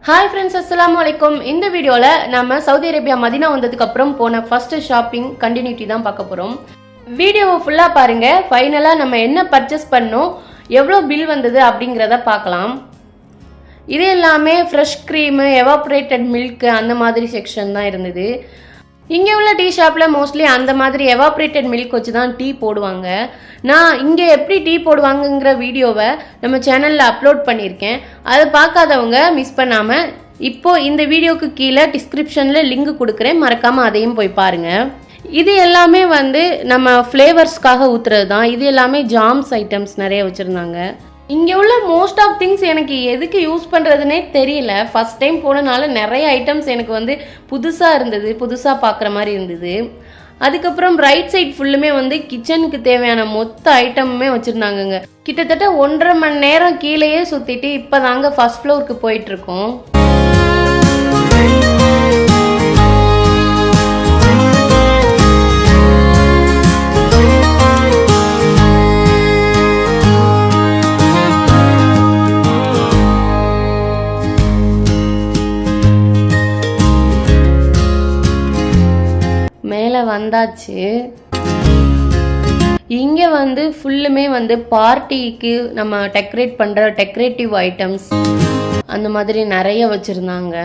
Hi friends, அஸ்ஸலாமு அலைக்கும். இந்த வீடியோவில் நம்ம சவுதி அரேபியா மதினா வந்ததுக்கு அப்புறம் போன ஃபர்ஸ்ட் ஷாப்பிங் கண்டினியூட்டி தான் பார்க்க போகிறோம். வீடியோவை ஃபுல்லாக பாருங்கள். ஃபைனலாக நம்ம என்ன பர்ச்சேஸ் பண்ணோம், எவ்வளோ பில் வந்தது அப்படிங்கிறத பார்க்கலாம். இது எல்லாமே ஃப்ரெஷ் க்ரீமு, எவாப்ரேட்டட் மில்க்கு அந்த மாதிரி செக்ஷன் தான் இருந்தது. இங்கே உள்ள டீ ஷாப்பில் மோஸ்ட்லி அந்த மாதிரி எவாப்ரேட்டட் மில்க் வச்சு தான் டீ போடுவாங்க. நான் இங்கே எப்படி டீ போடுவாங்கங்கிற வீடியோவை நம்ம சேனலில் அப்லோட் பண்ணியிருக்கேன். அதை பார்க்காதவங்க மிஸ் பண்ணாமல் இப்போது இந்த வீடியோக்கு கீழே டிஸ்கிரிப்ஷனில் லிங்க் கொடுக்குறேன், மறக்காமல் அதையும் போய் பாருங்கள். இது எல்லாமே நம்ம ஃப்ளேவர்ஸ்க்காக ஊற்றுறது தான். இது எல்லாமே ஜாம்ஸ் ஐட்டம்ஸ் நிறைய வச்சுருந்தாங்க. இங்கே உள்ள மோஸ்ட் ஆஃப் திங்ஸ் எனக்கு எதுக்கு யூஸ் பண்ணுறதுனே தெரியல. ஃபஸ்ட் டைம் போனனால நிறைய ஐட்டம்ஸ் எனக்கு புதுசாக இருந்தது, புதுசாக பார்க்குற மாதிரி இருந்தது. அதுக்கப்புறம் ரைட் சைட் ஃபுல்லுமே கிச்சனுக்கு தேவையான மொத்த ஐட்டமுமே வச்சுருந்தாங்கங்க. கிட்டத்தட்ட 1.5 மணி நேரம் கீழேயே சுற்றிட்டு இப்போ தாங்க ஃபர்ஸ்ட் ஃப்ளோருக்கு போயிட்டுருக்கோம். மேலே வந்தாச்சு. இங்கே ஃபுல்லுமே பார்ட்டிக்கு நம்ம டெக்கரேட் பண்ணுற டெக்கரேட்டிவ் ஐட்டம்ஸ் அந்த மாதிரி நிறைய வச்சுருந்தாங்க.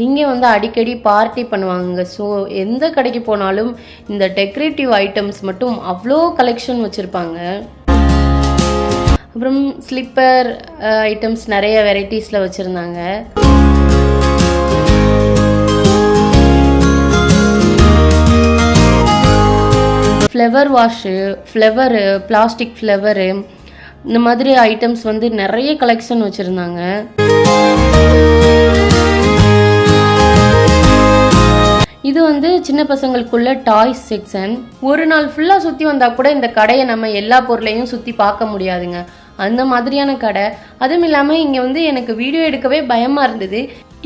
இங்கே அடிக்கடி பார்ட்டி பண்ணுவாங்க. ஸோ எந்த கடைக்கு போனாலும் இந்த டெக்கரேட்டிவ் ஐட்டம்ஸ் மட்டும் அவ்வளோ கலெக்ஷன் வச்சுருப்பாங்க. அப்புறம் ஸ்லிப்பர் ஐட்டம்ஸ் நிறைய வெரைட்டிஸில் வச்சுருந்தாங்க. Flower wash, flower, plastic flower, இந்த மாதிரி ஐட்டம்ஸ் நிறைய கலெக்ஷன் வச்சுருந்தாங்க. இது சின்ன பசங்களுக்குள்ள டாய்ஸ் செக்ஷன். ஒரு நாள் ஃபுல்லாக சுற்றி வந்தால் கூட இந்த கடையை நம்ம எல்லா பொருளையும் சுற்றி பார்க்க முடியாதுங்க, அந்த மாதிரியான கடை. அதுவும் இல்லாமல் இங்கே எனக்கு வீடியோ எடுக்கவே பயமாக இருந்தது.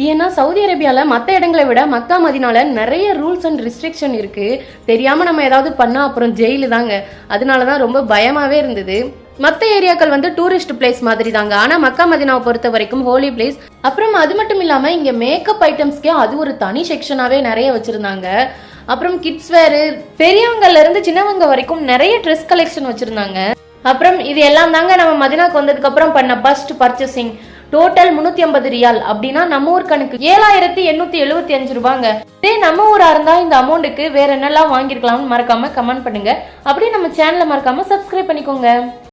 ஏன்னா சவுதி அரேபியாவில் மற்ற இடங்களை விட மக்கா மதினால நிறைய ரூல்ஸ் அண்ட் ரெஸ்ட்ரிக்ஷன் இருக்குது. தெரியாமல் நம்ம ஏதாவது பண்ணால் அப்புறம் ஜெயிலு தாங்க. அதனால தான் ரொம்ப பயமாகவே இருந்தது. மற்ற ஏரியாக்கள் டூரிஸ்ட் பிளேஸ் மாதிரி தாங்க, ஆனால் மக்கா மதினாவை பொறுத்த வரைக்கும் ஹோலி பிளேஸ். அப்புறம் அது மட்டும் இல்லாமல் இங்கே மேக்கப் ஐட்டம்ஸ்க்கே அது ஒரு தனி செக்ஷனாகவே நிறைய வச்சுருந்தாங்க. அப்புறம் கிட்ஸ் வேறு, பெரியவங்கள்லேருந்து சின்னவங்க வரைக்கும் நிறைய ட்ரெஸ் கலெக்ஷன் வச்சுருந்தாங்க. அப்புறம் இது எல்லாம் தாங்க நம்ம மதினாக்கு வந்ததுக்கப்புறம் பண்ண ஃபர்ஸ்ட் பர்ச்சேசிங். டோட்டல் 350 ரியால், அப்படின்னா நம்ம ஊர் கணக்கு 7875 ரூபாங்க. இதே நம்ம ஊரா இருந்தா இந்த அமௌண்ட்டுக்கு வேற என்னெல்லாம் வாங்கிருக்கலாம்னு மறக்காம கமெண்ட் பண்ணுங்க. அப்படியே நம்ம சேனலை மறக்காம சப்ஸ்கிரைப் பண்ணிக்கோங்க.